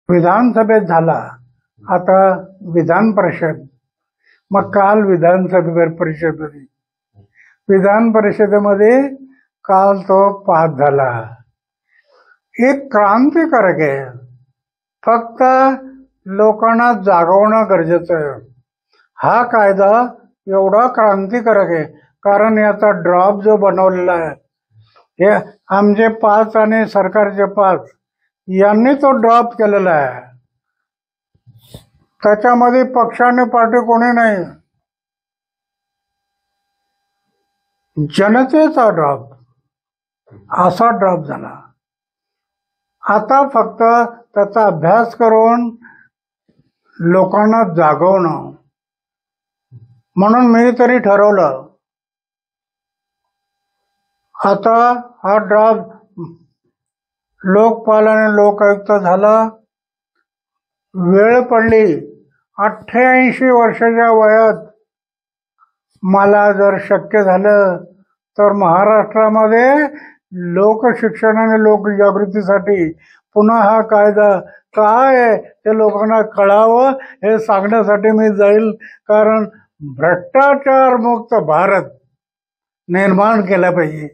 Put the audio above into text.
विधानसभेत झाला, आता विधान परिषद, मग काल विधानसभेवर परिषद होती. विधान परिषदेमध्ये काल तो पास झाला. एक क्रांतिकारक आहे. फक्त लोकांना जागवणं गरजेचं आहे. हा कायदा एवढा क्रांतिकारक आहे कारण याचा ड्रॉप जो बनवलेला आहे, हे आमचे 5 आणि सरकारचे 5 यांनी तो ड्रॉप केलेला आहे. त्याच्यामध्ये पक्ष आणि पार्टी कोणी नाही, जनतेचा ड्रॉप, असा ड्रॉप झाला. आता फक्त त्याचा अभ्यास करून लोकांना जागवणं. म्हणून मी तरी ठरवलं, आता हा ड्रॉप लोकपाल आणि लोकायुक्त झाला. वेळ पडली 88 वर्षाच्या वयात मला जर शक्य झालं तर महाराष्ट्रामध्ये लोकशिक्षण आणि लोकजागृतीसाठी पुन्हा हा कायदा काय आहे ते लोकांना कळावं हे सांगण्यासाठी मी जाईल. कारण भ्रष्टाचार मुक्त भारत निर्माण केला पाहिजे.